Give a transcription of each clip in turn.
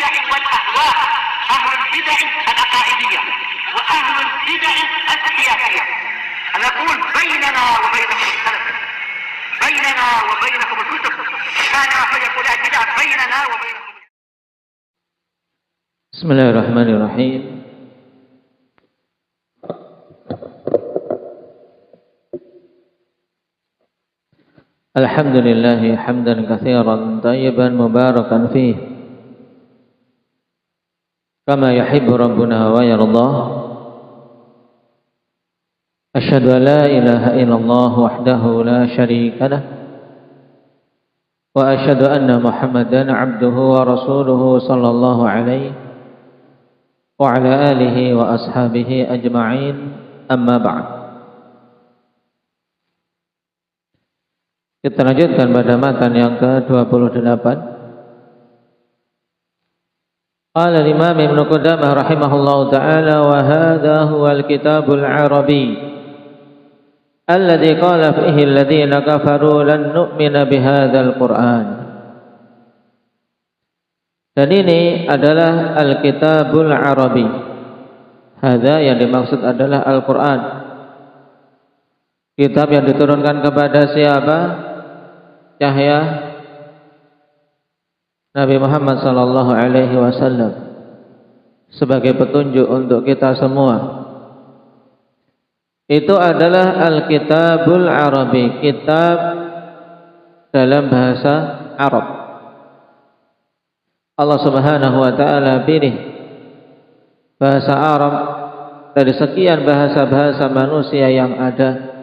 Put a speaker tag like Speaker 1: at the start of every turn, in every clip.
Speaker 1: البدع والأهواء، أهل البدع العقائدية وأهل البدع السياسية. نقول بيننا وبينكم السلف، بيننا وبينكم الكتب، كان فيقول البدع بيننا وبينكم.
Speaker 2: بسم الله الرحمن الرحيم. الحمد لله حمدا كثيرا طيبا مباركا فيه كما يحب ربنا ويرضى. أشهد أن لا إله إلا الله وحده لا شريك له، وأشهد أن محمدا عبده ورسوله صلى الله عليه وعلى آله وأصحابه أجمعين. أما بعد. Kita lanjutkan pada matan yang ke-28. Qala al-Imam Ibnu Qudamah rahimahullahu ta'ala, wa hadha huwa al-kitabul arabi alladhi qala fihi alladhina kafaru lan nu'mina bihadzal Qur'an. Dan ini adalah al-kitabul arabi. Hadza yang dimaksud adalah Al-Qur'an. Kitab yang diturunkan kepada siapa? Cahaya Nabi Muhammad sallallahu alaihi wasallam sebagai petunjuk untuk kita semua. Itu adalah Al-Kitabul Arabi, kitab dalam bahasa Arab. Allah Subhanahu wa taala pilih bahasa Arab dari sekian bahasa-bahasa manusia yang ada,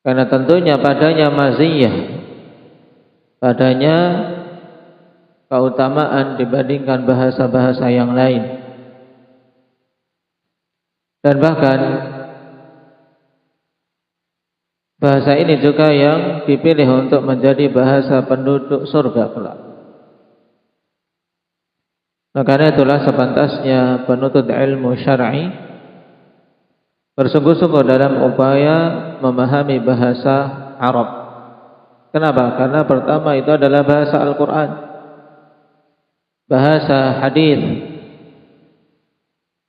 Speaker 2: karena tentunya padanya maziyah, padanya keutamaan dibandingkan bahasa-bahasa yang lain. Dan bahkan bahasa ini juga yang dipilih untuk menjadi bahasa penduduk surga kelak. Karena itulah sepantasnya penuntut ilmu syar'i bersungguh-sungguh dalam upaya memahami bahasa Arab. Kenapa? Karena pertama itu adalah bahasa Al-Quran, bahasa hadis,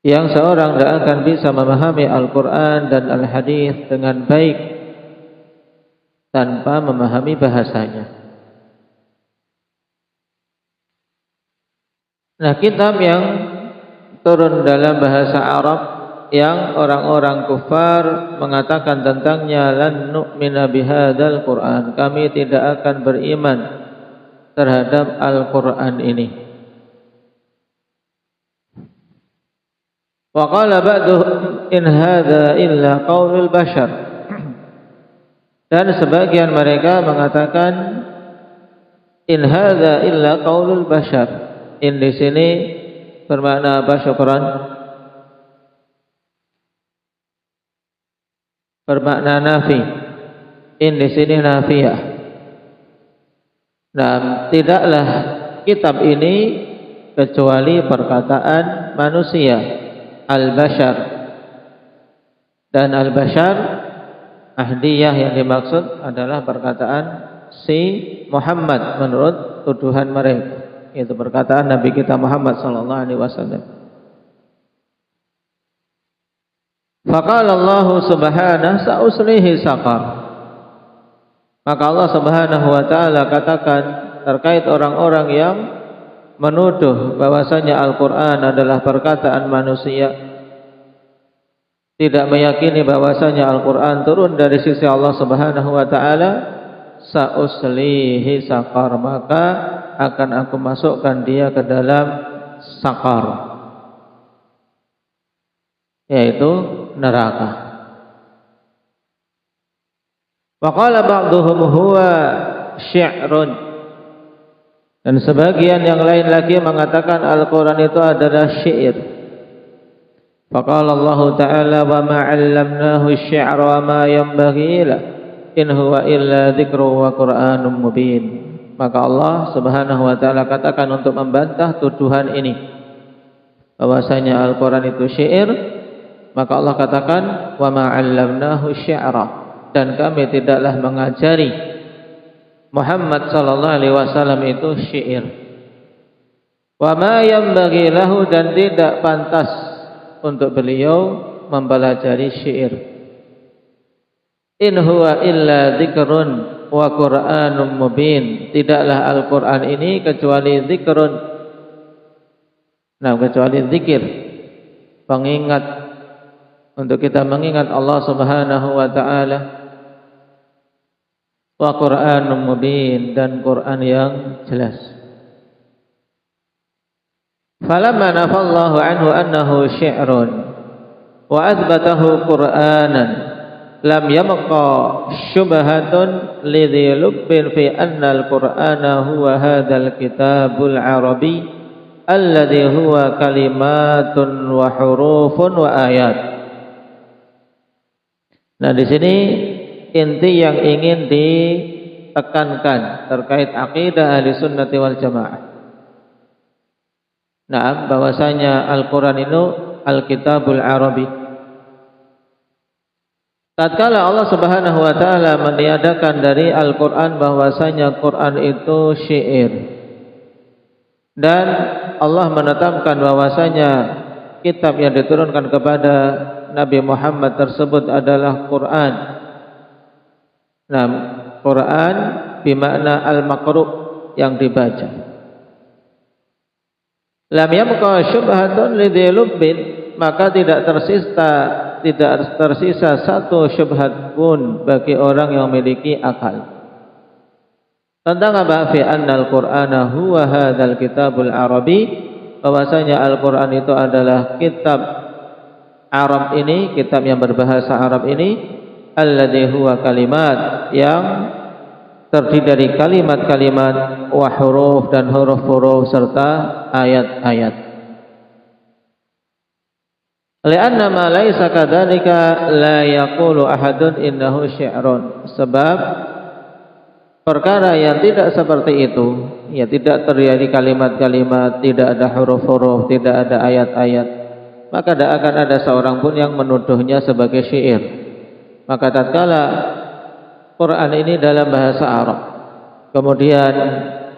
Speaker 2: yang seorang tidak akan bisa memahami Al-Quran dan Al-Hadis dengan baik tanpa memahami bahasanya. Nah, kitab yang turun dalam bahasa Arab yang orang-orang kufar mengatakan tentangnya, lan nu'mina bihadzal Qur'an, kami tidak akan beriman terhadap Al-Quran ini. Wa qala ba'duhum in hadza illa qaulul bashar. Dan sebagian mereka mengatakan in hadza illa qaulul bashar. In di sini bermakna apa, syukran? Bermakna nafi. In di sini nafiyah. Nah, tidaklah kitab ini kecuali perkataan manusia, al-bashar. Dan al-bashar ahdiyah yang dimaksud adalah perkataan si Muhammad menurut tuduhan mereka. Itu perkataan Nabi kita Muhammad sallallahu alaihi wasallam. Faqala Allah subhanahu sa'uslihi saqar. Maka Allah Subhanahu wa taala katakan terkait orang-orang yang menuduh bahwasanya Al-Quran adalah perkataan manusia, tidak meyakini bahwasanya Al-Quran turun dari sisi Allah Subhanahu wa taala, sa'uslihi saqar, maka akan aku masukkan dia ke dalam saqar, yaitu neraka. Wa qala ba'dhum huwa syi'run. Dan sebagian yang lain lagi mengatakan Al-Quran itu adalah syair. Faqala Allah Ta'ala wa ma 'allamnahu asy-syi'ra wa ma yanbaghi lahu in huwa illa dzikrun wa Qur'anun mubin. Maka Allah Subhanahu wa taala katakan untuk membantah tuduhan ini bahwasanya Al-Quran itu syair, maka Allah katakan wa ma 'allamnahu asy-syi'ra, dan kami tidaklah mengajari Muhammad sallallahu alaihi wasallam itu syair. Wa ma yanbaghi lahu, dan tidak pantas untuk beliau mempelajari syair. In huwa illa dzikrun wa Qur'anun mubin. Tidaklah Al-Qur'an ini kecuali zikrun. Nah, kecuali zikir, pengingat untuk kita mengingat Allah Subhanahu wa taala. Wa Qur'anun mubin, dan Qur'an yang jelas. Falamma nafallahu anhu annahu syi'run wa athbatahu Qur'anan lam yabqa syubhatun lidhi lubbin fi anna al-Qur'ana huwa hadzal kitabul arabi alladhi huwa kalimatun wa hurufun wa ayat. Nah, di sini inti yang ingin ditekankan terkait akidah ahli sunnati wal jamaah. Nah, bahwasanya Al-Quran itu Al-Kitabul Arabi. Tatkala Allah Subhanahu wa taala meniadakan dari Al-Quran bahwasanya Quran itu syair, dan Allah menetapkan bahwasanya kitab yang diturunkan kepada Nabi Muhammad tersebut adalah Quran. Nah, Quran bermakna al-maqru', yang dibaca. Lam yabqa syubhatun lidhi lubbin, maka tidak tersisa satu syubhat pun bagi orang yang memiliki akal. Tentang apa? Fi anna al-Qur'ana huwa hadzal kitabul arabi, bahwasanya Al-Qur'an itu adalah kitab Arab ini, kitab yang berbahasa Arab ini, alladzi huwa kalimat, yang terdiri dari kalimat-kalimat, wa huruf, dan huruf-huruf, serta ayat-ayat. Li'anna ma laisa kadzalika la yaqulu ahadun innahu syi'run. Sebab perkara yang tidak seperti itu, ya tidak terjadi kalimat-kalimat, tidak ada huruf-huruf, tidak ada ayat-ayat, maka tidak akan ada seorang pun yang menuduhnya sebagai syair. Maka tatkala Quran ini dalam bahasa Arab, kemudian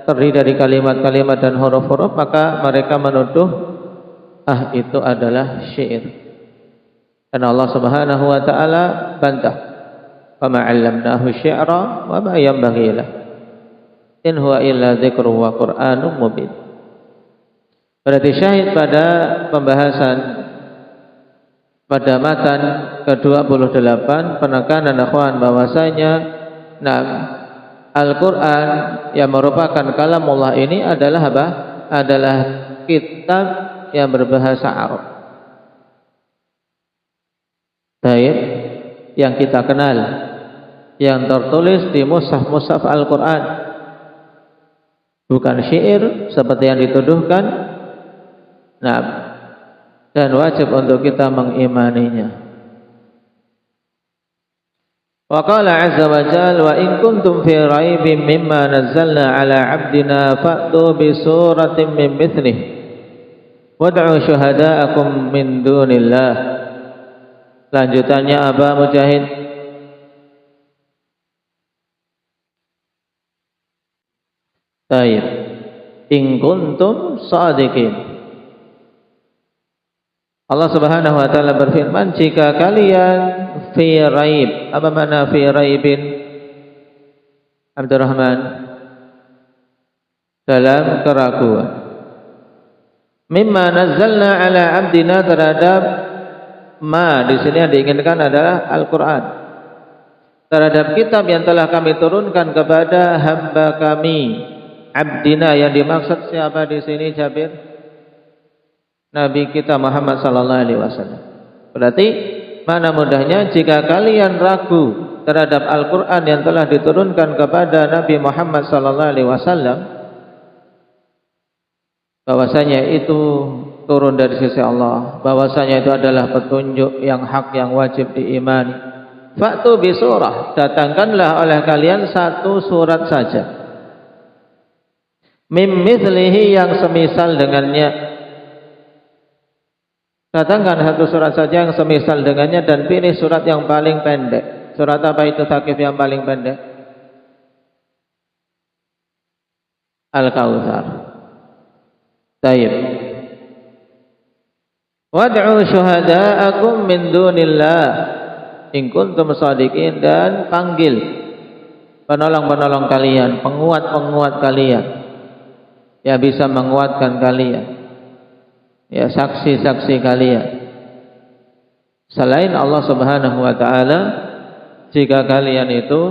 Speaker 2: terdiri dari kalimat-kalimat dan huruf-huruf, maka mereka menuduh itu adalah syair. Dan Allah Subhanahu wa taala bantah, "Wa ma 'allamnahu syi'ra wa ma yanbaghi lah. In huwa illa dzikrun wa Qur'anun mubin." Berarti syahid pada pembahasan pada matan ke-28 penekanan akhwan bahwasanya Al-Qur'an yang merupakan kalamullah ini adalah apa? Adalah kitab yang berbahasa Arab. Baik, yang kita kenal, yang tertulis di mushaf-mushaf Al-Qur'an. Bukan syair seperti yang dituduhkan. Dan wajib untuk kita mengimaninya. Wa qala 'azza wa jalla, wa in kuntum fi raibin mimma nazzalna 'ala 'abdina fa'tu bi suratin min mithlihi wad'u syuhada'akum min dunillah. Lanjutannya apa, Mujahid? Baik. In kuntum shadiqin. Allah Subhanahu wa taala berfirman, jika kalian fi raib. Apa makna fi raibin? Abdurrahman, dalam keraguan. Mimma nazzalna ala abdina, terhadap ma di sini yang diinginkan adalah Al-Qur'an. Terhadap kitab yang telah kami turunkan kepada hamba kami. Abdina yang dimaksud siapa di sini, Jabir? Nabi kita Muhammad sallallahu alaihi wasallam. Berarti mana mudahnya, jika kalian ragu terhadap Al-Qur'an yang telah diturunkan kepada Nabi Muhammad sallallahu alaihi wasallam, bahwasanya itu turun dari sisi Allah, bahwasanya itu adalah petunjuk yang hak yang wajib diimani, fa'tu bi surah, datangkanlah oleh kalian satu surat saja, mim mithlihi, yang semisal dengannya. Datangkan satu surat saja yang semisal dengannya, dan pilih surat yang paling pendek. Surat apa itu, Thaqif, yang paling pendek? Al-Kautsar. Taib. Wad'u syuhada'akum min dunillah in kuntum shadiqin, dan panggil penolong-penolong kalian, penguat-penguat kalian yang bisa menguatkan kalian, ya saksi-saksi kalian selain Allah Subhanahu wa taala, jika kalian itu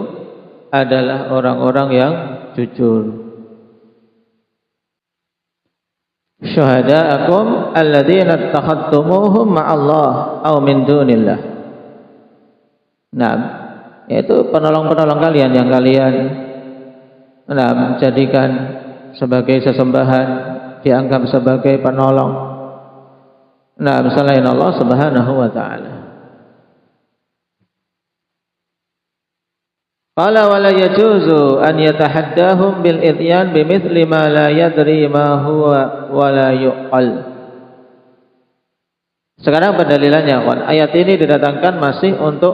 Speaker 2: adalah orang-orang yang jujur. Syuhada'akum alladzina ittakhadtumuhum ma'allah aw min dunillah. Nah, yaitu penolong-penolong kalian yang kalian jadikan sebagai sesembahan, dianggap sebagai penolong selain Allah Subhanahu wa taala. Qala wa la yajuzu an yatahaddahum bil idyan bimithli ma la yadri ma huwa wa la yuqal. Sekarang pendalilannya, kawan. Ayat ini didatangkan masih untuk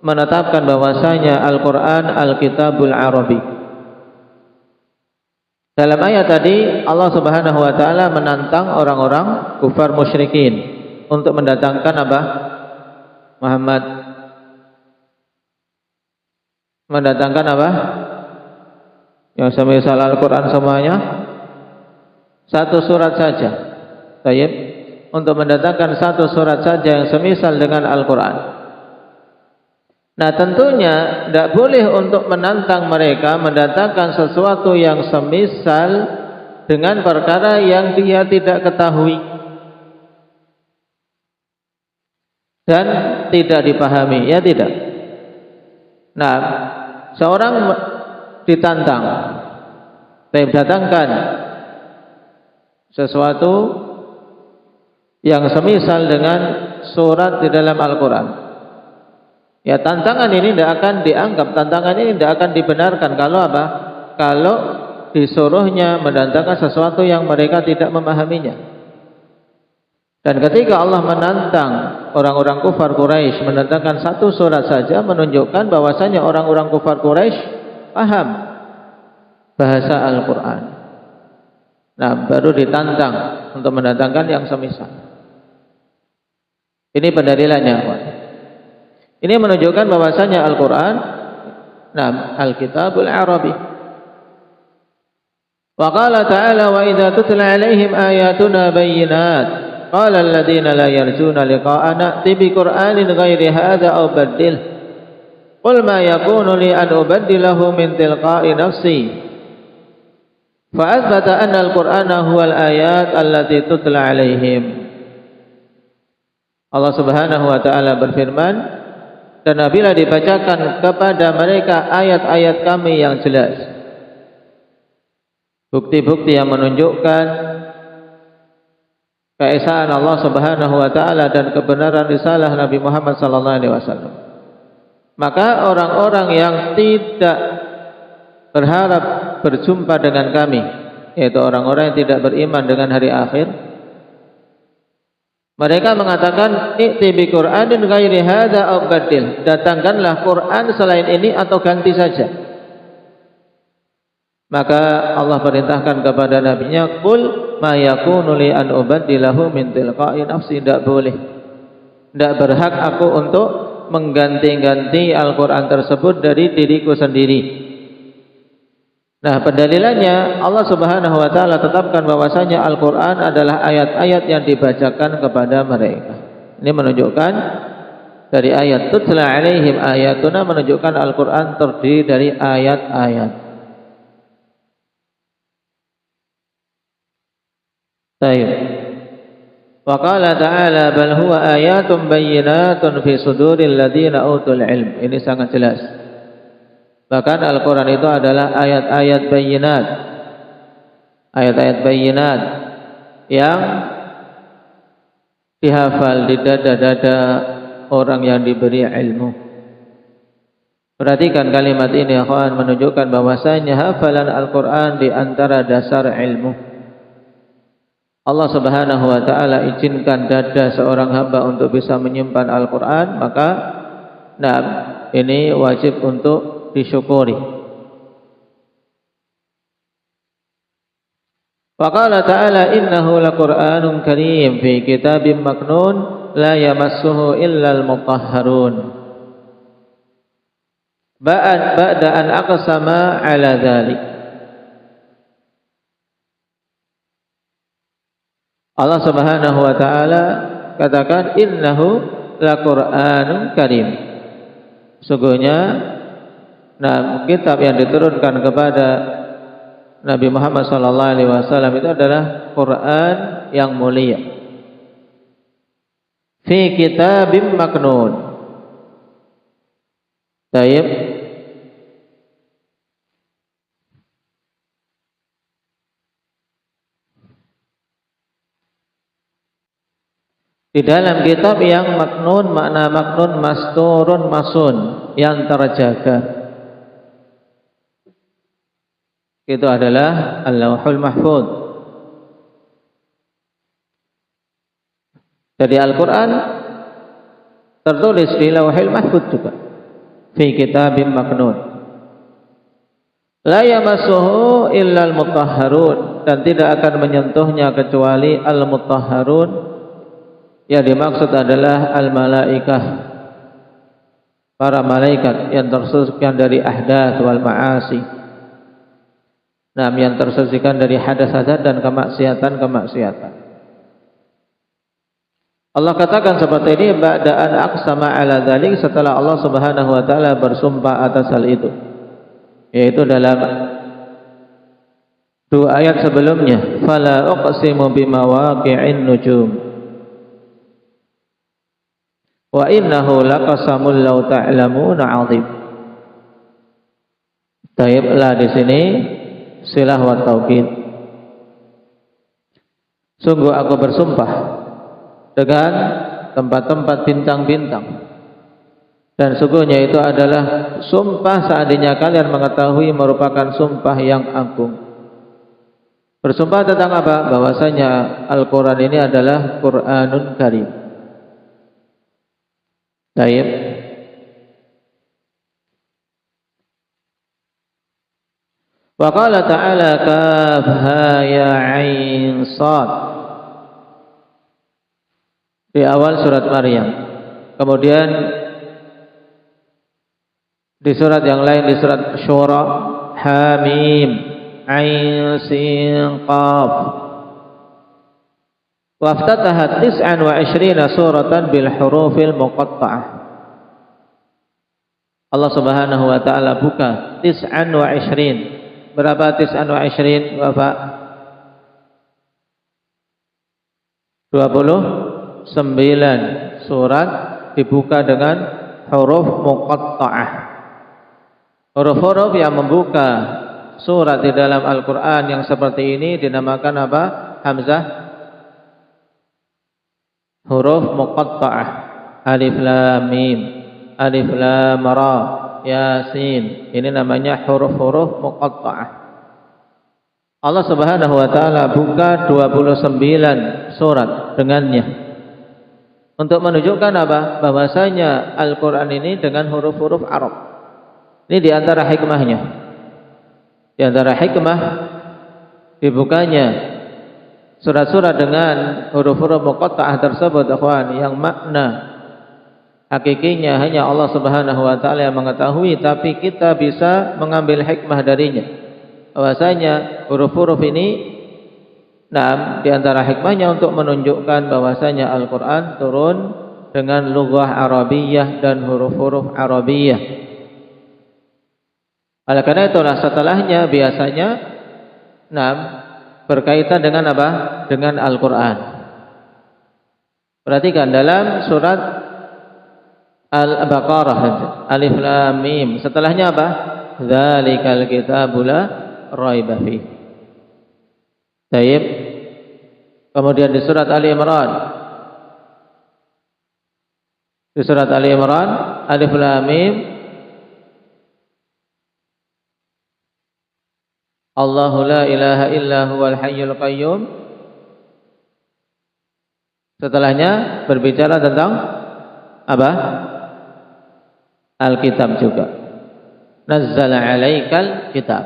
Speaker 2: menetapkan bahwasanya Al-Qur'an Al-Kitabul Arabi. Dalam ayat tadi Allah Subhanahu wa taala menantang orang-orang kufar musyrikin untuk mendatangkan apa? Muhammad mendatangkan apa? Yang semisal Al-Quran semuanya satu surat saja. Baik, untuk mendatangkan satu surat saja yang semisal dengan Al-Quran. Nah, tentunya tidak boleh untuk menantang mereka mendatangkan sesuatu yang semisal dengan perkara yang dia tidak ketahui dan tidak dipahami, ya tidak. Nah, seorang ditantang, datangkan sesuatu yang semisal dengan surat di dalam Al-Quran. Ya, tantangan ini tidak akan dianggap, tantangan ini tidak akan dibenarkan kalau apa? Kalau disuruhnya mendatangkan sesuatu yang mereka tidak memahaminya. Dan ketika Allah menantang orang-orang kufar Quraisy mendatangkan satu surat saja, menunjukkan bahwasanya orang-orang kufar Quraisy paham bahasa Al-Quran. Nah, baru ditantang untuk mendatangkan yang semisal. Ini pendalilannya. Ini menunjukkan bahwasanya Al-Quran, Al-Kitabul Arabi. Wa qala ta'ala wa idza tutla 'alaihim ayatuna bayyinat qala alladziina la yarjuna liqa'ana a'ti bi Qur'anin ghairi hadza aw baddil qul ma yakunu li an ubaddilahu min tilqa'i nafsi fa athbata anna al-Qur'ana huwa al-ayat allati tutla 'alaihim. Allah Subhanahu wa taala berfirman, dan apabila dibacakan kepada mereka ayat-ayat kami yang jelas, bukti-bukti yang menunjukkan keesaan Allah Subhanahu wa taala dan kebenaran risalah Nabi Muhammad sallallahu alaihi wasallam, maka orang-orang yang tidak berharap berjumpa dengan kami, yaitu orang-orang yang tidak beriman dengan hari akhir, mereka mengatakan i'ti bi Qur'anin ghairi hadza aw badil, datangkanlah Quran selain ini atau ganti saja. Maka Allah perintahkan kepada nabinya, qul ma yakunu li an ubaddilahu min tilqa'i nafsi, tidak boleh, tidak berhak aku untuk mengganti-ganti Al-Quran tersebut dari diriku sendiri. Nah, pendalilannya Allah Subhanahu wa taala tetapkan bahwasanya Al-Quran adalah ayat-ayat yang dibacakan kepada mereka. Ini menunjukkan dari ayat tutla 'alaihim ayatuna, menunjukkan Al-Quran terdiri dari ayat-ayat. Baik. Wa qala ta'ala bal huwa ayatun bayyinatun fi suduril ladzina utul ilm. Ini sangat jelas. Bahkan Al-Quran itu adalah ayat-ayat bayyinat, ayat-ayat bayyinat yang dihafal di dada-dada orang yang diberi ilmu. Perhatikan kalimat ini, akhwan, menunjukkan bahwasanya hafalan Al-Quran di antara dasar ilmu. Allah Subhanahu wa taala izinkan dada seorang hamba untuk bisa menyimpan Al-Quran, maka ini wajib untuk disyukuri. Faqala ta'ala innahu laqur'anun karim fi kitabim maknun la yamassuhu illal mutahharun. Ba'da an aqsama ala dhalik. Allah Subhanahu wa taala katakan innahu laqur'anun karim. Sungguhnya kitab yang diturunkan kepada Nabi Muhammad sallallahu alaihi wasallam itu adalah Quran yang mulia. Fi kitabim maknun. Baik. Di dalam kitab yang maknun, makna maknun masturun masun, yang terjaga. Itu adalah Al-Lauhul Mahfuz. Jadi Al-Quran tertulis di Lauhul Mahfuz juga. Fi kitabim maknun. La yamassuhu illal mutahharun, dan tidak akan menyentuhnya kecuali al-mutahharun. Yang dimaksud adalah al-malaikah, para malaikat yang tersucikan dari ahdath wal ma'asi. Yang tersucikan dari hadas-hadas dan kemaksiatan-kemaksiatan. Allah katakan seperti ini ba'da'an aqsama ala dzalik, setelah Allah Subhanahu wa taala bersumpah atas hal itu. Yaitu dalam dua ayat sebelumnya, fala uqsimu bimawaqi'in nujum. Wa innahu laqasamul law ta'lamuna 'adzim. Taiblah di sini silah wa taukid. Sungguh aku bersumpah dengan tempat-tempat bintang-bintang, dan sungguhnya itu adalah sumpah seandainya kalian mengetahui merupakan sumpah yang agung. Bersumpah tentang apa? Bahwasanya Al-Quran ini adalah Quranun Karim. Baik. Wa qala ta'ala kafha ya 'ain sad, di awal surat Maryam. Kemudian di surat yang lain, di surat Syura, Hamim, 'ain sin qaf. Wa iftatahat 29 suratan bil hurufil muqatta'ah. Allah Subhanahu wa taala buka 29. Berapa 29 Bapak? 29 surat dibuka dengan huruf muqatta'ah. Huruf-huruf yang membuka surat di dalam Al-Quran yang seperti ini dinamakan apa? Hamzah. Huruf muqatta'ah. Alif lam mim, alif lam ra, Yasin. Ini namanya huruf-huruf muqatta'ah. Allah Subhanahu wa taala buka 29 surat dengannya. Untuk menunjukkan apa? Bahwasanya Al-Qur'an ini dengan huruf-huruf Arab. Ini di antara hikmahnya. Di antara hikmah dibukanya surat-surat dengan huruf-huruf muqatta'ah tersebut, ikhwan, yang makna hakikinya hanya Allah Subhanahu wa taala yang mengetahui, tapi kita bisa mengambil hikmah darinya. Bahwasanya huruf-huruf ini di antara hikmahnya untuk menunjukkan bahwasanya Al-Qur'an turun dengan lughah Arabiyah dan huruf-huruf Arabiyah. Oleh karena itulah setelahnya biasanya berkaitan dengan apa? Dengan Al-Qur'an. Perhatikan dalam surat Al-Baqarah, Alif Lam Mim. Setelahnya apa? Dzalikal kitabu la raiba fihi. Baik. Kemudian di surat Ali Imran. Di surat Ali Imran, Alif Lam Mim. Allahu la ilaha illa huwal hayyul qayyum. Setelahnya berbicara tentang apa? Alkitab juga. Nazzala 'alaikal kitab.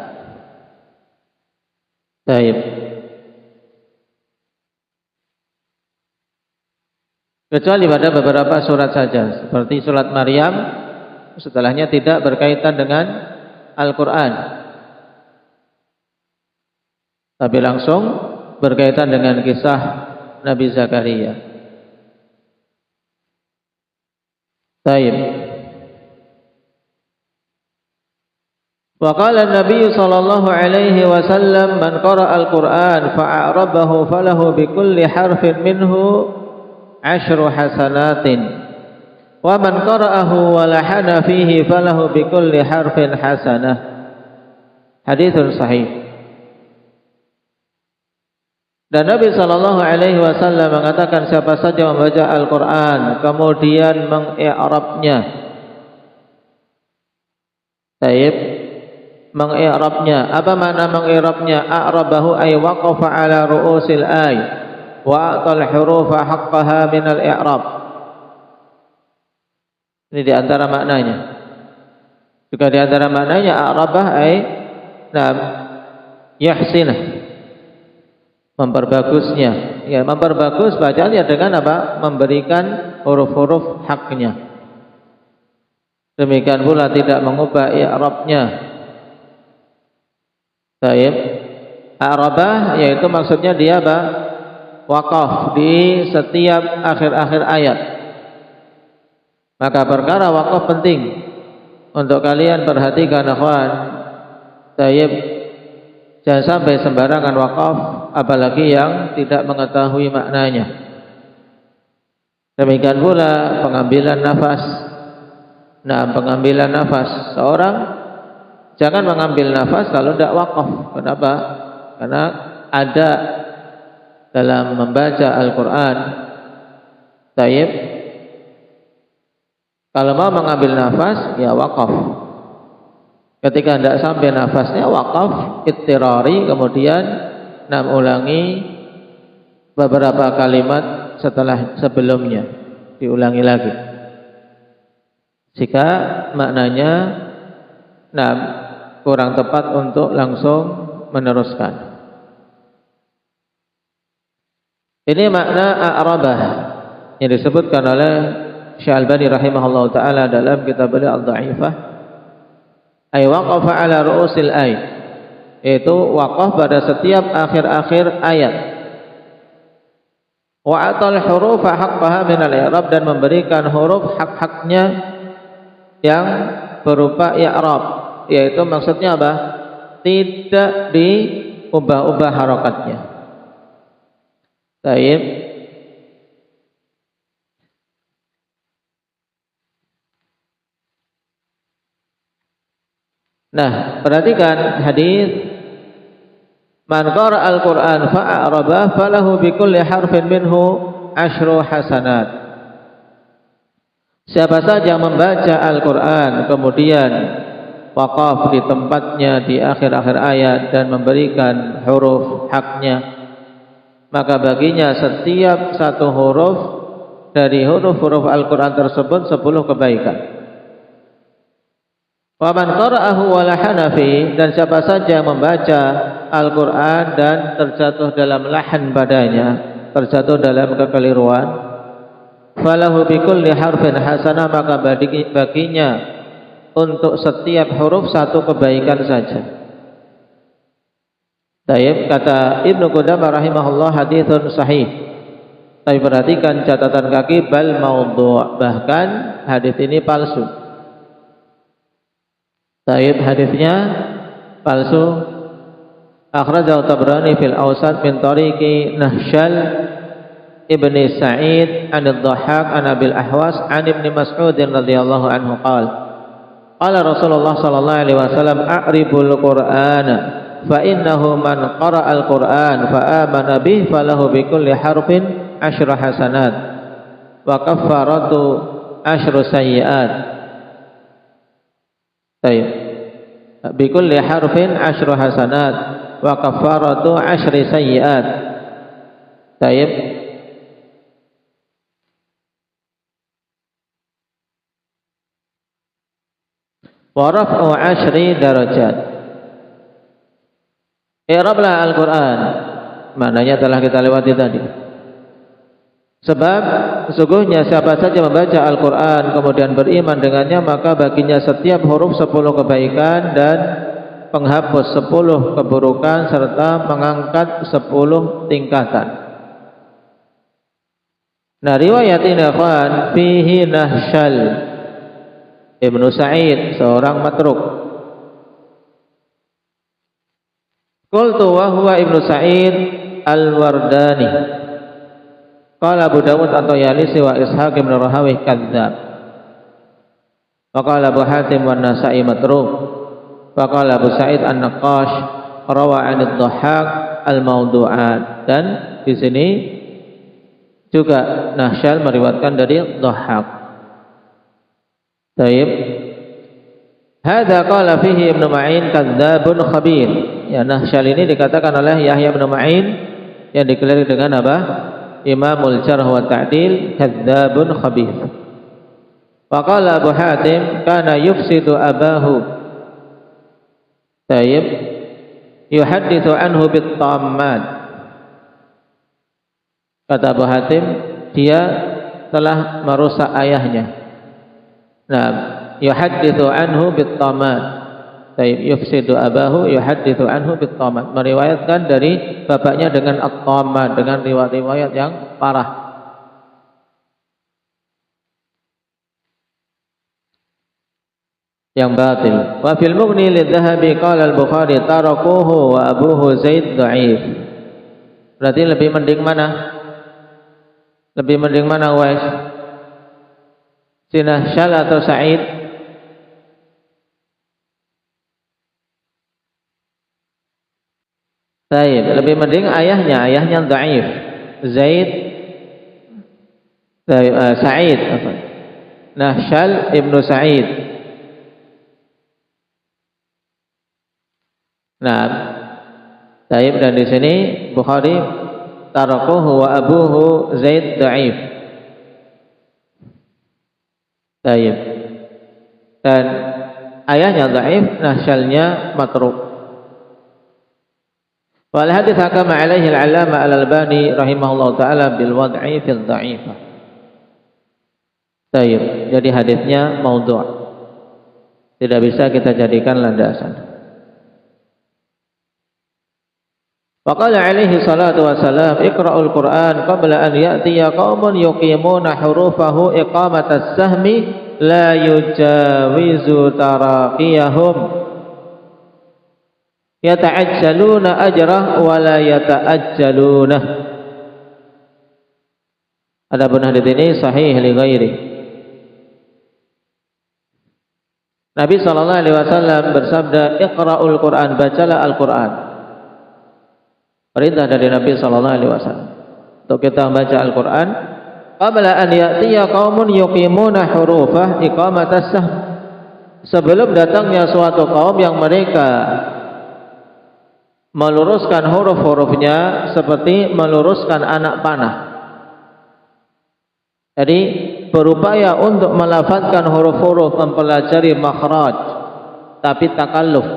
Speaker 2: Baik. kecuali pada beberapa surat saja, seperti surat Maryam, setelahnya tidak berkaitan dengan Al-Quran, tapi langsung berkaitan dengan kisah Nabi Zakaria. Baik. Wa qala an-nabiy sallallahu alaihi wasallam man qara'a al-Qur'an fa'arabahu falahu bi kulli harfin minhu 10 hasanatin wa man qara'ahu wa lahana fihi falahu bi kulli harfin hasanah. Haditsun sahih. Dan Nabi sallallahu alaihi wasallam mengatakan siapa saja membaca Al-Qur'an kemudian mengi'rabnya. Baik. Mengi'rabnya, apa makna mengi'rabnya? A'rabahu ay waqafa ala ru'usil ay wa a'tal hurufa haqqaha min al-i'rab. Ini di antara maknanya. Juga di antara maknanya a'rabah ay yahsinah, memperbagusnya. Ya, memperbagus bacaannya dengan apa? Memberikan huruf-huruf haknya. Demikian pula tidak mengubah i'rabnya. Baik, a'rabah yaitu maksudnya dia apa? Waqaf di setiap akhir-akhir ayat. Maka perkara waqaf penting untuk kalian perhatikan, akhwan. Baik, jangan sampai sembarangan waqaf, apalagi yang tidak mengetahui maknanya. Demikian pula pengambilan nafas. Nah, pengambilan nafas seorang jangan mengambil nafas kalau tidak wakaf. Kenapa? Karena ada dalam membaca Al-Quran, taib, kalau mau mengambil nafas, ya wakaf. Ketika tidak sampai nafasnya, wakaf, ittirari, kemudian ulangi beberapa kalimat sebelumnya, diulangi lagi. Jika maknanya kurang tepat untuk langsung meneruskan. Ini makna a'rabah yang disebutkan oleh Syekh Albani rahimahullah ta'ala dalam kitab beliau Al-Dha'ifah. Ay waqafa ala ru'usil ayat, yaitu waqaf pada setiap akhir-akhir ayat. Wa atal hurufa haqqaha min al-i'rab, dan memberikan huruf hak-haknya yang berupa i'rab, yaitu maksudnya apa? Tidak diubah-ubah harokatnya. Baik. Nah, perhatikan hadis man qara'a al-Qur'an fa'araba falahu bi kulli harfin minhu 10 hasanat. Siapa saja membaca Al-Qur'an kemudian waqaf di tempatnya di akhir-akhir ayat dan memberikan huruf haknya, maka baginya setiap satu huruf dari huruf-huruf Al-Quran tersebut 10 kebaikan. Wa man qara'ahu wa lahana fi, dan siapa saja yang membaca Al-Quran dan terjatuh dalam lahan padanya, terjatuh dalam kekeliruan, falahu bi kulli harfin hasanah, maka baginya untuk setiap huruf 1 kebaikan saja. Baik, kata Ibnu Qudamah rahimahullah, haditsun sahih. Tapi perhatikan catatan kaki, bal maudhu', bahkan hadis ini palsu. Baik, hadisnya palsu. Akhrajahu Tabrani fil Awsat min tariqi Nahshal ibni Sa'id an ad-Dhahhak an Abil Ahwas an Ibni Mas'ud radhiyallahu anhu qala qala Rasulullah sallallahu alaihi wasallam a'ribul Qur'ana fa innahu man qara'a al-Qur'an fa amana bih falahu bi kulli harfin 10 hasanat wa kaffaratu 10 sayyi'at. Baik, bi kulli harfin 10 hasanat wa kaffaratu 10 sayyi'at. Baik, wa raf'u 10 darajat. I'rablah Al-Quran, maknanya telah kita lewati tadi. Sebab sesungguhnya siapa saja membaca Al-Quran kemudian beriman dengannya, maka baginya setiap huruf 10 kebaikan dan penghapus 10 keburukan serta mengangkat 10 tingkatan. Nah, riwayat ini akan fihi Nahshal Ibnu Sa'id, seorang matruk. Qultu wa huwa Ibnu Sa'id Al-Wardani. Qala Abu Dawud At-Tayalisi wa Ishaq ibn Rahawih kadzdzab. Wa qala Abu Hatim wa Nasa'i matruk. Wa qala Abu Sa'id An-Naqqash rawa 'an ad-Dhahhak al-mawdu'at. Dan di sini juga Nahshal meriwayatkan dari Dhahhak. Baik. Hadza qala fihi Ibnu Ma'in kadzdzabun khabir. Ya, Nahshal ini dikatakan oleh Yahya bin Ma'in yang digelar dengan apa? Imamul Jarh wa Ta'dil kadzdzabun khabir. Wa qala Abu Hatim kana yufsidu abahu. Tayyib yuhadditsu anhu bit-tammat. Kata Abu Hatim, dia telah merusak ayahnya. Nah, yuhadditsu anhu bit-tammat. Tayyib yufsidu abahu yuhadditsu anhu bit-tammat, meriwayatkan dari bapaknya dengan at-tammat, dengan riwayat-riwayat yang parah. Yang batil. Wa fil Mughni lidz-Dzahabi qala al-Bukhari tarakuhu wa abuhu Zaid dha'if. Berarti lebih mending mana? Lebih mending mana, Wais? Nahshal atau Sa'id? Baik, lebih mending ayahnya dhaif. Zaid Sa'id apa? Nahshal ibnu Sa'id. Nah, baik, dan di sini Bukhari tarakuhu wa abuhu Zaid dhaif. Baik. Dan ayahnya dhaif, Nahshalnya matruk. Wal hadits hakama alaihi al-'Allamah Al-Albani rahimahullahu taala bil wad'i fil dha'ifah. Baik, jadi hadisnya maudhu'. Tidak bisa kita jadikan landasan. Wa qala alaihi salatu wassalam iqra'ul Qur'an qabla an ya'tiya qaumun yuqimuna hurufahu iqamatas sahmi la yujawizu taraqiyahum yata'ajjaluna ajrah wa la yata'ajjaluna. Adapun hadis ini sahih li ghairi. Nabi sallallahu alaihi wasallam bersabda, "Iqra'ul Qur'an, bacalah Al-Qur'an." Perintah dari Nabi sallallahu alaihi wasallam untuk kita membaca Al-Qur'an qabla an ya'tiya qaumun yuqimuna hurufah iqamatas sahm. Sebelum datangnya suatu kaum yang mereka meluruskan huruf-hurufnya seperti meluruskan anak panah. Jadi berupaya untuk melafadzkan huruf-huruf, mempelajari makhraj, tapi takalluf,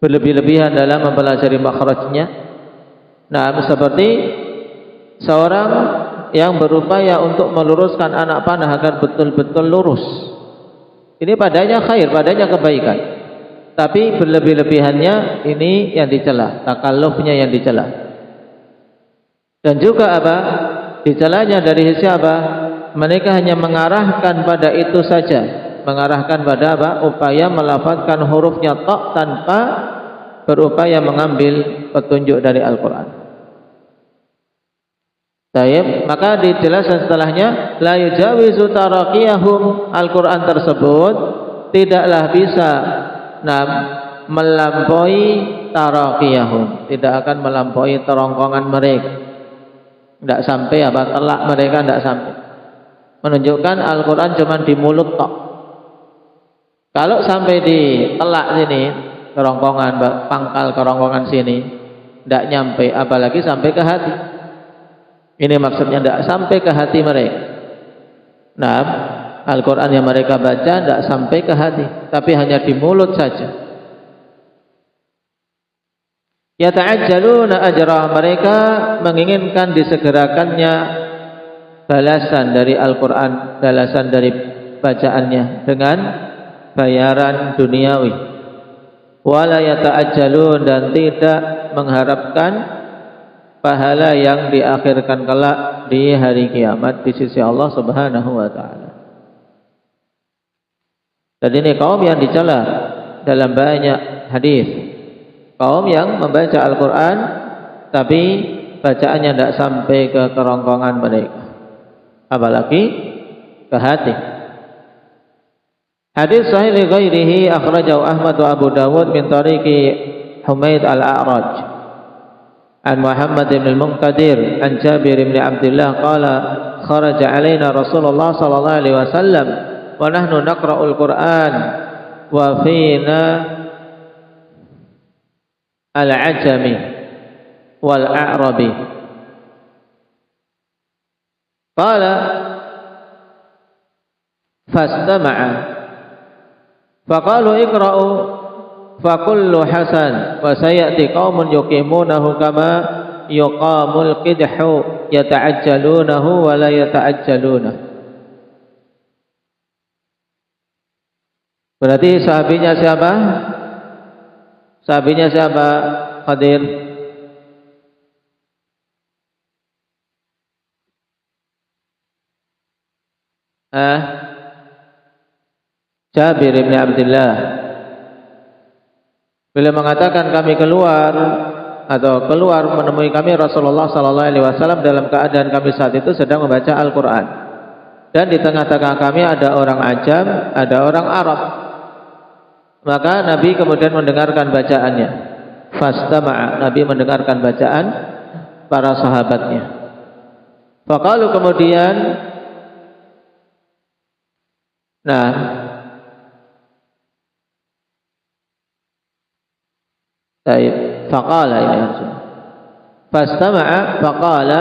Speaker 2: berlebih-lebihan dalam mempelajari makhrajnya. Nah, seperti seorang yang berupaya untuk meluruskan anak panah agar betul-betul lurus. Ini padanya khair, padanya kebaikan. Tapi berlebih-lebihannya ini yang dicela, takallufnya yang dicela. Dan juga apa? Dicelanya dari siapa? Mereka hanya mengarahkan pada itu saja, mengarahkan pada apa? Upaya melafadzkan hurufnya tok tanpa berupaya mengambil petunjuk dari Al-Quran. Baik, maka dijelaskan setelahnya la yujawizu taraqiyahum, Al-Quran tersebut tidaklah bisa melampaui taraqiyahum, tidak akan melampaui terongkongan mereka. Tidak sampai apa? Telak mereka tidak sampai. Menunjukkan Al-Quran cuma di mulut tok. Kalau sampai di telak sini, kerongkongan, pangkal kerongkongan sini, tidak nyampe, apalagi sampai ke hati. Ini maksudnya tidak sampai ke hati mereka. Nah, Al-Quran yang mereka baca tidak sampai ke hati, tapi hanya di mulut saja. Yata'ajjaluna ajrah, mereka menginginkan disegerakannya balasan dari Al-Quran, balasan dari bacaannya dengan bayaran duniawi. Wala yata'ajjalun, dan tidak mengharapkan pahala yang diakhirkan kelak di hari kiamat di sisi Allah Subhanahu wa taala. Dan ini kaum yang dicela dalam banyak hadis. Kaum yang membaca Al-Quran tapi bacaannya tidak sampai ke kerongkongan mereka, apalagi ke hati. Hadis sahih li ghairihi akhrajahu Ahmad wa Abu Dawud min tariqi Humaid al-A'raj an Muhammad bin al-Munkadir an Jabir bin Abdullah qala kharaja alaina Rasulullah sallallahu alaihi wasallam wa nahnu naqra'ul Qur'an wa fina al-ajami wal a'rabi qala fastama'a faqalu iqra'u fakullu hasan wa sayati qaumun yuqimunahu kama yuqamul qidhu yata'ajjalunahu wa la yata'ajjaluna. Berarti sahabinya siapa? Sahabinya siapa? Hadir. Jabir bin Abdullah. Beliau mengatakan kami keluar menemui kami Rasulullah sallallahu alaihi wasallam dalam keadaan kami saat itu sedang membaca Al-Qur'an. Dan di tengah-tengah kami ada orang Ajam, ada orang Arab. Maka Nabi kemudian mendengarkan bacaannya. Fastama'a, Nabi mendengarkan bacaan para sahabatnya. Faqalu kemudian, faqala ini harusnya. Fastama'a faqala,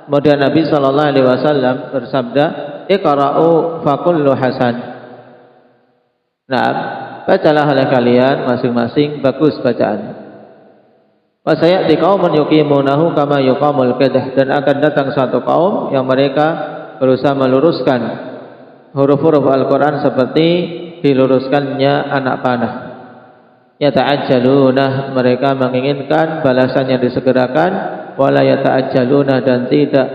Speaker 2: kemudian Nabi sallallahu alaihi wasallam bersabda, "Iqra'u fakullu hasan." Bacalah oleh kalian masing-masing bagus bacaan. Wa sayati qaumun yuqimunahu kama yuqamul qidh, dan akan datang satu kaum yang mereka berusaha meluruskan huruf-huruf Al-Qur'an seperti diluruskannya anak panah. Yata'ajjaluna, mereka menginginkan balasan yang disegerakan, wala yata'ajjaluna, dan tidak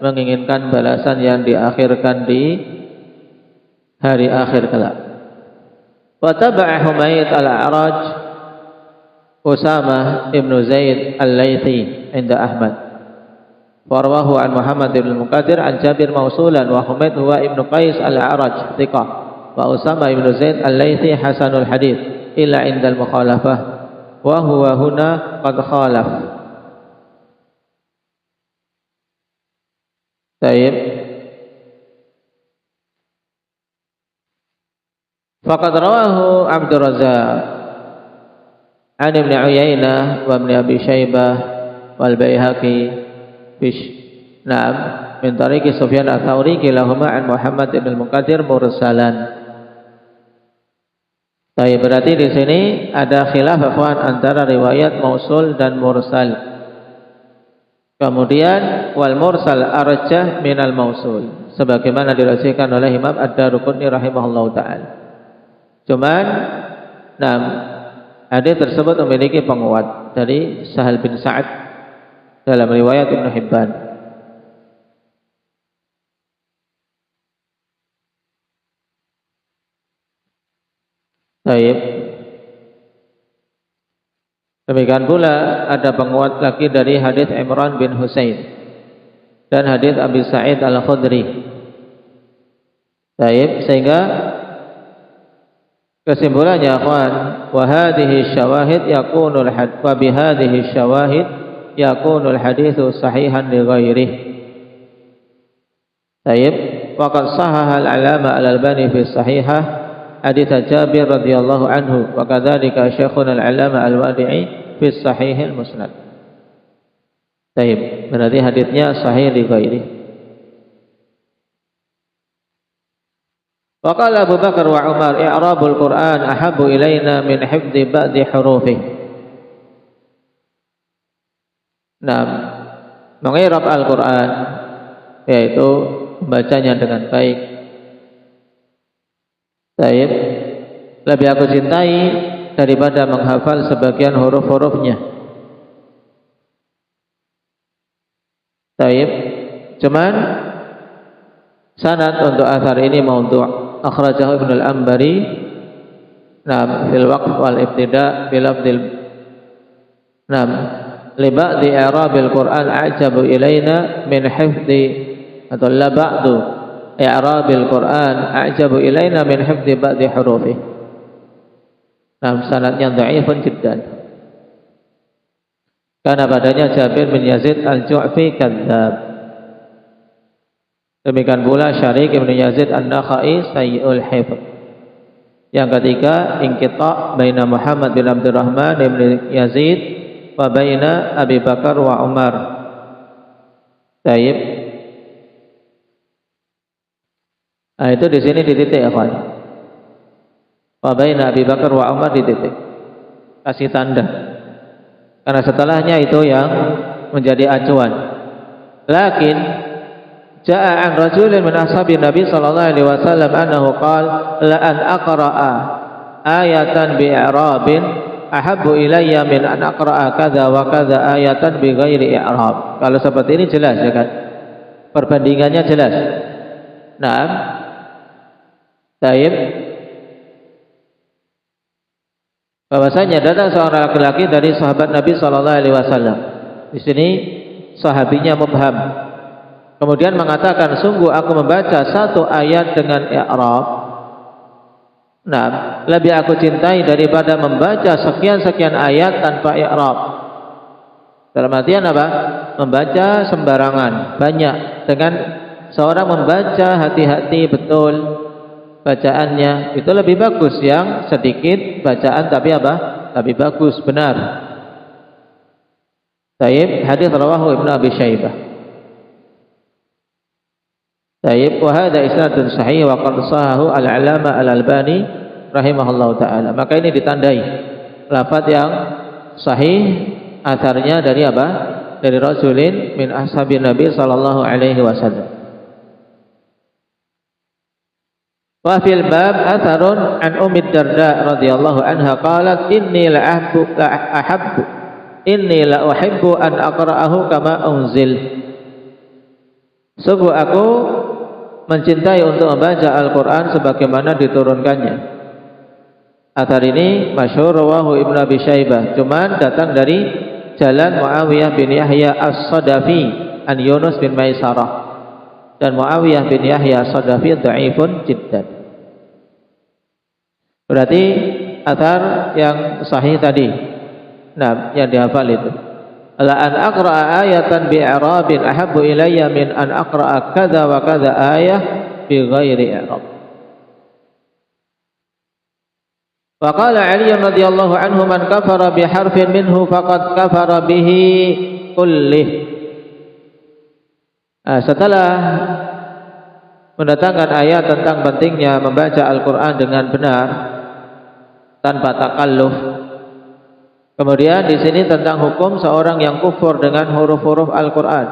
Speaker 2: menginginkan balasan yang diakhirkan di hari akhir kelak. Wa taba'a Humaid al-A'raj Usamah ibn Zaid al-Laythi inda Ahmad. Warwahu an Muhammad ibn al-Munkadir an Jabir mausulan, wa Humaid huwa ibn Qais al-A'raj thiqah, wa Usamah ibn Zaid al-Laythi hasanul hadith illa indal mukhalafah wa huwa huna qad khalaf. Baik. Faqad rawahu Abdur Razzaq an Ibn Uyainah wa Ibn Abi Shaybah wal Baihaqi min tariqi Sufyan ats-Tsauri kilahuma an Muhammad ibn al-Munkadir mursalan. Baik, berarti di sini ada khilaf ikhwan antara riwayat mausul dan mursal. Kemudian wal mursal arjah minal mausul, sebagaimana dirasihkan oleh Imam Ad-Daruqutni rahimahullahu taala. Cuman hadis tersebut memiliki penguat dari Sahal bin Sa'ad dalam riwayat Ibnu Hibban. Baik. Demikian pula ada penguat lagi dari hadis Imran bin Husain dan hadis Abi Sa'id Al-Khudri. Baik, sehingga kesimpulannya akhwan, wa hadhihi syawahid yakunul hadits wa bihadhihi syawahid yakunul haditsu sahihan li ghairihi. Baik, waqad sahaha al-alama al-Albani fi sahihah hadits Jabir radhiyallahu anhu, wa kadzalika Syekhuna al-Alama al-Wadi'i fi Sahih al-Musnad. Baik, berarti hadisnya sahih li ghairihi. Wa qala Abu Bakar wa Umar i'rabul Qur'an ahabbu ilaina min hifdzi ba'di hurufihi. Mengirab Al-Quran yaitu membacanya dengan baik. Taib, lebih aku cintai daripada menghafal sebagian huruf-hurufnya. Taib, cuman sanad untuk athar ini maudhu'. Akhrajahu Ibnu al-Anbari fil waqf wal ibtida' bil lafdil li ba'di i'rabil Qur'an a'jabu ilaina min hifdzi atau la ba'du i'rabil Qur'an a'jabu ilaina min hifdzi ba'di hurufi. Sanadnya dhaifun jiddan. Karena padanya Jabir bin Yazid al-Ju'fi kadzdzab. Demikian pula Syarik bin Yazid an-Nakhai sayyi'ul hifdz. Yang ketiga, inqita' baina Muhammad bin Abdurrahman bin Yazid wa baina Abi Bakar wa Umar. Taib. Nah, itu di sini dititik ya, kawan. Wa baina Abi Bakar wa Umar dititik. Kasih tanda. Karena setelahnya itu yang menjadi acuan. Lakin ja'a an rajulin min ashabi Nabi sallallahu alaihi wasallam annahu qala la an aqra'a ayatan bi i'rabin ahabbu ilayya min an aqra'a kadza wa kadza ayatan bi ghairi i'rab. Kalau seperti ini jelas ya kan? Perbandingannya jelas. Naam. Taib. Bahwasanya datang seorang laki-laki dari sahabat Nabi sallallahu alaihi wasallam. Di sini sahabinya mubham. Kemudian mengatakan, sungguh aku membaca satu ayat dengan i'rab. Nah, lebih aku cintai daripada membaca sekian-sekian ayat tanpa i'rab. Dalam artian apa? Membaca sembarangan, banyak. Dengan seorang membaca hati-hati betul bacaannya, itu lebih bagus yang sedikit bacaan tapi apa? Tapi bagus, benar. Taib, hadis rawahu Ibnu Abi Syaibah. Taib, wa hadha isnadun sahih wa qad sahahu al-'alama al-Albani rahimahullahu taala. Maka ini ditandai lafaz yang sahih asarnya dari apa? Dari rasulin min ashabin Nabi sallallahu alaihi wasallam. Wa fil bab atharun an Ummi Darda radhiyallahu anha qalat inni la uhibbu an aqra'ahu kama unzil. Sungguh aku mencintai untuk membaca Al-Qur'an sebagaimana diturunkannya. Athar ini masyhur rawahu Ibnu Abi Syaibah, cuman datang dari jalan Muawiyah bin Yahya As-Sadafi an Yunus bin Maisarah. Dan Muawiyah bin Yahya As-Sadafi dhaifun jiddan. Berarti athar yang sahih tadi. Nah, yang dihafal itu. La an aqra'a ayatan bi i'rabin ahabbu ilayya min an aqra'a kadza wa kadza ayah bi ghairi i'rab. Wa qala Ali radhiyallahu anhu man kafara bi harfin minhu faqad kafara bihi kullih. Setelah mendatangkan ayat tentang pentingnya membaca Al-Quran dengan benar tanpa takalluf. Kemudian di sini tentang hukum seorang yang kufur dengan huruf-huruf Al-Quran.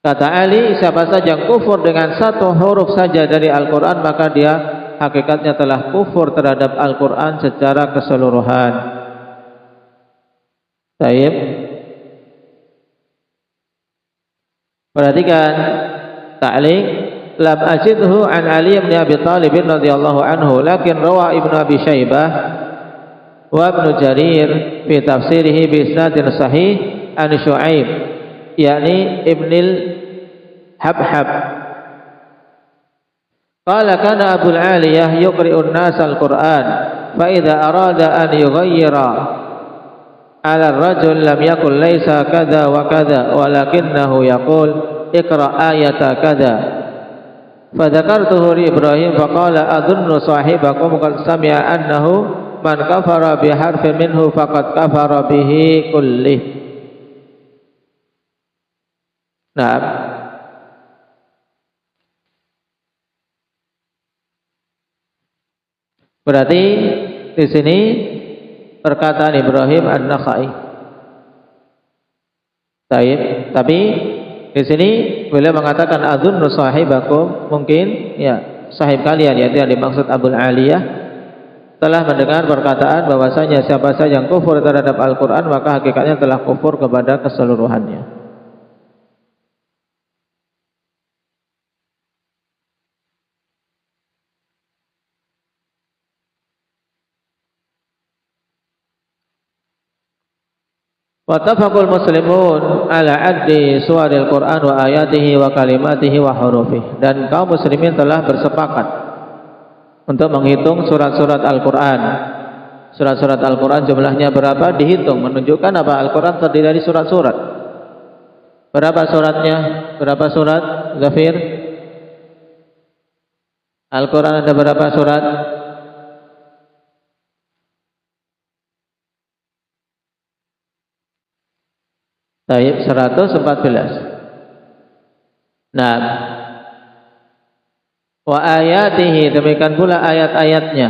Speaker 2: Kata Ali, siapa saja yang kufur dengan satu huruf saja dari Al-Quran, maka dia hakikatnya telah kufur terhadap Al-Quran secara keseluruhan. Taib. Perhatikan ta'liq, lam ajidhu an Ali bin Abi Thalib radhiyallahu anhu, lakin rawa Ibnu Abi Syaibah wa Ibnu Jarir fi tafsirihi bi isnadin sahih an Syu'aib yakni Ibnil Habhab. Qala kana Abu Aliyah yuqri'u an-nas al-Qur'an fa idza arada an yughayyira 'ala ar-rajul lam yakul laysa kadza wa kadza walakinnahu yaqul iqra ayata kadza. Fadzakartuhu li Ibrahim faqala adunnu sahibakum qad sami'a annahu man kafara bi harfin minhu faqad kafara bihi kullih. Nah, berarti di sini perkataan Ibrahim An-Nakhai. Tapi di sini beliau mengatakan adzunnu sahibakum, mungkin ya sahib kalian, yaitu yang dimaksud Abul Aliyah, telah mendengar perkataan bahwasanya siapa saja yang kufur terhadap Al-Qur'an maka hakikatnya telah kufur kepada keseluruhannya. Wattafaqul muslimun ala addi suwaril Qur'an wa ayatihi wa kalimatihi wa hurufih. Dan kaum muslimin telah bersepakat untuk menghitung surat-surat Al-Qur'an. Surat-surat Al-Qur'an jumlahnya berapa dihitung, menunjukkan apa Al-Qur'an terdiri dari surat-surat. Berapa suratnya? Berapa surat? Zafir? Al-Qur'an ada berapa surat? Taib 114. Nah, wa ayatihi, demikian pula ayat-ayatnya,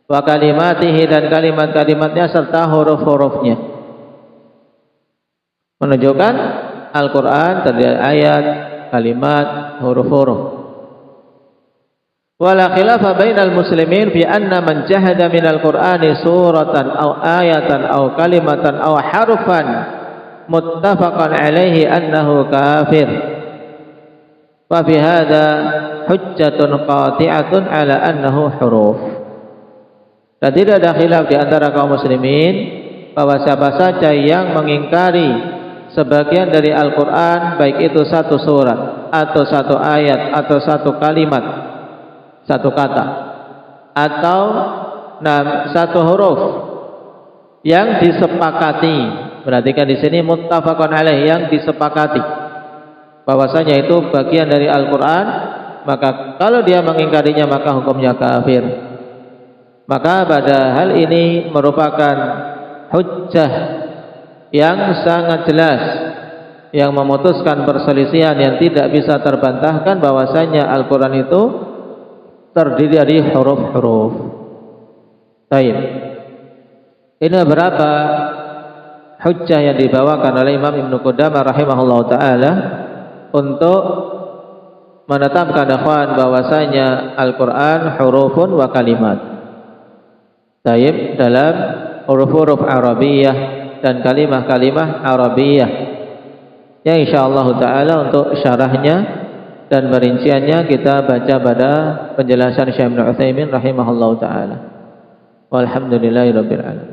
Speaker 2: wa kalimatihi, dan kalimat-kalimatnya serta huruf-hurufnya, menunjukkan Al-Quran terdiri dari ayat, kalimat, huruf-huruf. Wala khilafa bainal muslimin fi anna man jahada minal Qur'ani suratan aw ayatan aw kalimatan aw harfan muttafaqan alaihi annahu kafir. Wa fi hadha hujjatun qati'atun ala annahu huruf. Dan tidak ada khilaf di antara kaum muslimin bahwa siapa saja yang mengingkari sebagian dari Al-Qur'an, baik itu satu surat atau satu ayat atau satu kalimat, satu kata, atau satu huruf yang disepakati. Perhatikan di sini muttafaqun alaih, yang disepakati bahwasanya itu bagian dari Al-Qur'an, maka kalau dia mengingkarinya maka hukumnya kafir. Maka pada hal ini merupakan hujjah yang sangat jelas yang memutuskan perselisihan yang tidak bisa terbantahkan bahwasanya Al-Qur'an itu terdiri dari huruf-huruf. Baik. Ini berapa hujjah yang dibawakan oleh Imam Ibnu Qudamah rahimahullah ta'ala untuk menetapkan ikhwan bahwasanya Al-Qur'an hurufun wa kalimat. Taib, dalam huruf-huruf Arabiyah dan kalimah-kalimah Arabiyah. Ya, insyaallah ta'ala untuk syarahnya dan perinciannya kita baca pada penjelasan Syekh Ibnu Utsaimin rahimahullah ta'ala. Walhamdulillahirabbil alamin.